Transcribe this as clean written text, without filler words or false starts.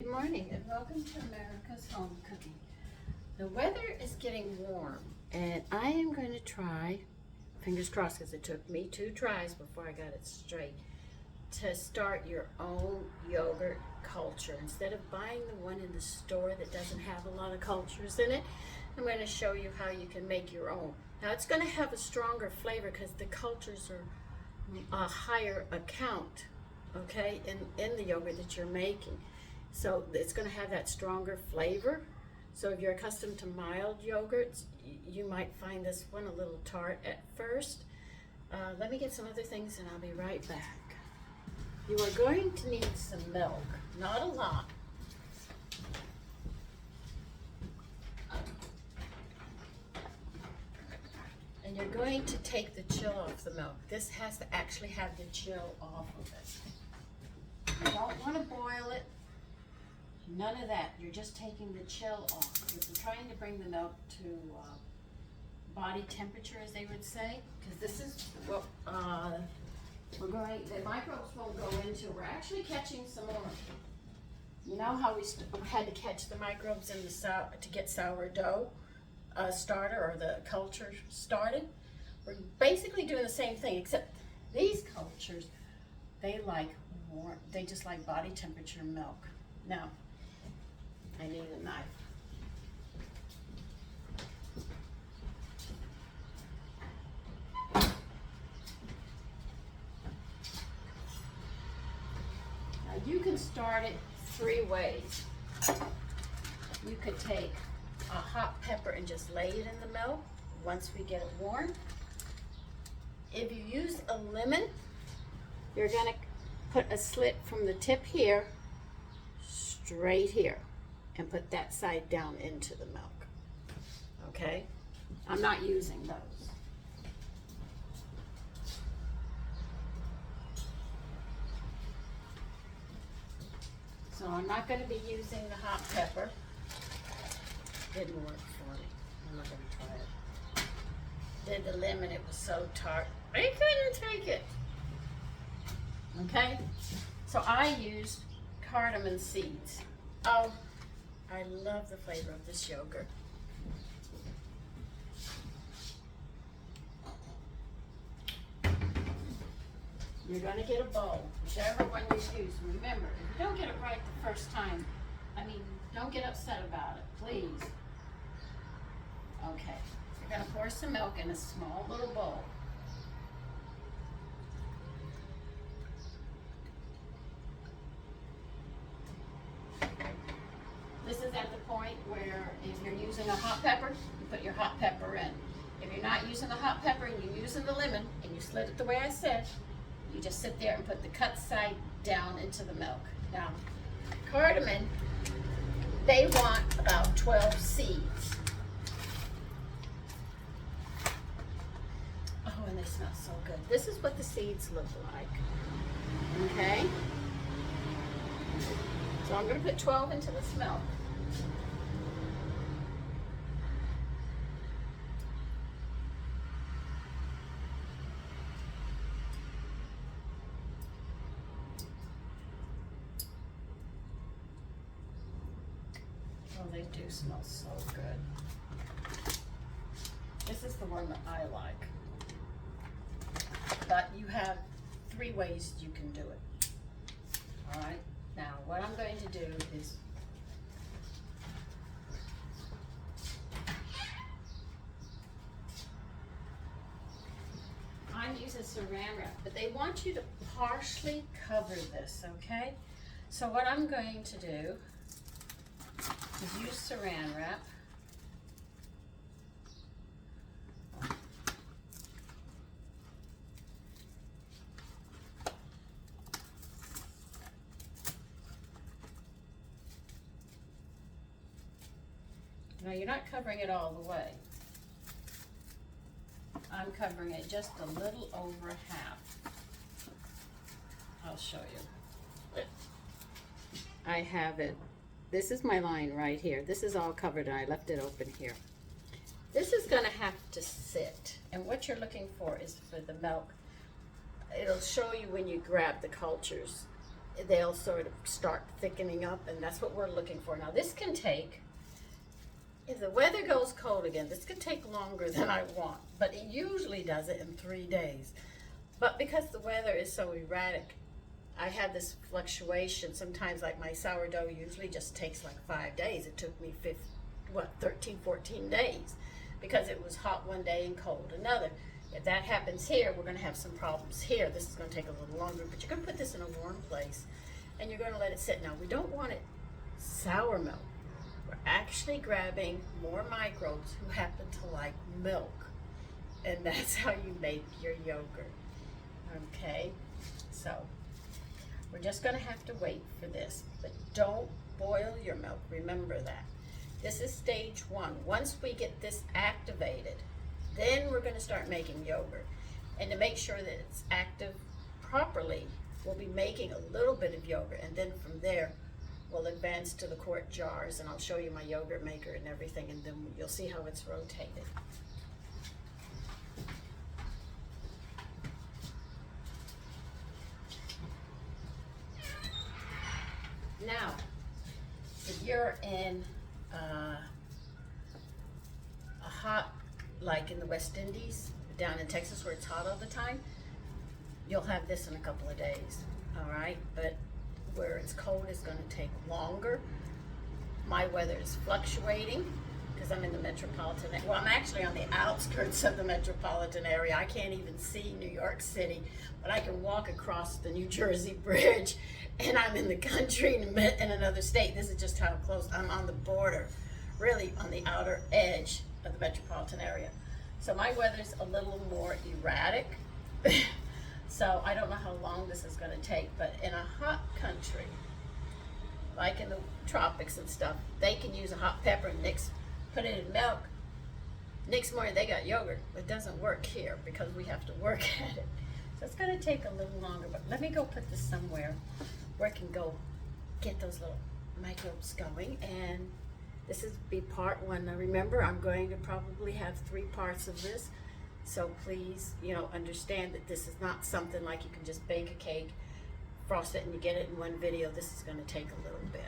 Good morning and welcome to America's Home Cooking. The weather is getting warm and I am going to try, fingers crossed because it took me 2 tries before I got it straight, to start your own yogurt culture. Instead of buying the one in the store that doesn't have a lot of cultures in it, I'm going to show you how you can make your own. Now it's going to have a stronger flavor because the cultures are a higher account, okay, in the yogurt that you're making. So it's going to have that stronger flavor. So if you're accustomed to mild yogurts, you might find this one a little tart at first. Let me get some other things and I'll be right back. You are going to need some milk, not a lot. And you're going to take the chill off the milk. This has to actually have the chill off of it. You don't want to boil it. None of that. You're just taking the chill off. You're trying to bring the milk to body temperature, as they would say, because this is what the microbes won't go into. We're actually catching some more. You know how we had to catch the microbes in the to get sourdough starter or the culture started? We're basically doing the same thing, except these cultures, they just like body temperature milk. Now, I need a knife. Now you can start it 3 ways. You could take a hot pepper and just lay it in the milk once we get it warm. If you use a lemon, you're gonna put a slit from the tip here straight here and put that side down into the milk. Okay? I'm not using those. So I'm not going to be using the hot pepper. Didn't work for me. I'm not going to try it. Did the lemon, it was so tart. I couldn't take it. Okay? So I used cardamom seeds. Oh, I love the flavor of this yogurt. You're going to get a bowl, whichever one you use. Remember, if you don't get it right the first time, don't get upset about it, please. Okay, you're going to pour some milk in a small little bowl. This is at the point where if you're using a hot pepper, you put your hot pepper in. If you're not using the hot pepper and you're using the lemon and you slit it the way I said, you just sit there and put the cut side down into the milk. Now, cardamom, they want about 12 seeds. Oh, and they smell so good. This is what the seeds look like. Okay? So I'm going to put 12 into this milk. Oh, they do smell so good. This is the one that I like. But you have 3 ways you can do it. All right? Now, what I'm going to do is I'm using saran wrap, but they want you to partially cover this, okay? So what I'm going to do is use saran wrap. Now you're not covering it all the way. I'm covering it just a little over half. I'll show you. I have it. This is my line right here. This is all covered and I left it open here. This is going to have to sit. And what you're looking for is for the milk. It'll show you when you grab the cultures. they'll sort of start thickening up, and that's what we're looking for. Now this can take, if the weather goes cold again, this could take longer than I want, but it usually does it in 3 days. But because the weather is so erratic, I have this fluctuation. Sometimes like my sourdough usually just takes like 5 days. It took me 13, 14 days because it was hot one day and cold another. If that happens here, we're gonna have some problems here. This is gonna take a little longer, but you're gonna put this in a warm place and you're gonna let it sit. Now, we don't want it sour milk. We're actually grabbing more microbes who happen to like milk. And that's how you make your yogurt. Okay, so we're just gonna have to wait for this, but don't boil your milk, remember that. This is stage 1. Once we get this activated, then we're gonna start making yogurt. And to make sure that it's active properly, we'll be making a little bit of yogurt, and then from there, we'll advance to the quart jars, and I'll show you my yogurt maker and everything, and then you'll see how it's rotated. Now, if you're in a hot, like in the West Indies, down in Texas where it's hot all the time, you'll have this in a couple of days, all right? But where it's cold is gonna take longer. My weather is fluctuating because I'm in the metropolitan, well, I'm actually on the outskirts of the metropolitan area. I can't even see New York City, but I can walk across the New Jersey Bridge, and I'm in the country in another state. This is just how close, I'm on the border, really on the outer edge of the metropolitan area. So my weather's a little more erratic. So I don't know how long this is gonna take, but in a hot country, like in the tropics and stuff, they can use a hot pepper and put it in milk. Next morning they got yogurt. It doesn't work here because we have to work at it. So it's gonna take a little longer, but let me go put this somewhere where I can go get those little microbes going. And this is be part 1. Now remember, I'm going to probably have 3 parts of this. So please, understand that this is not something like you can just bake a cake, frost it, and you get it in one video. This is gonna take a little bit.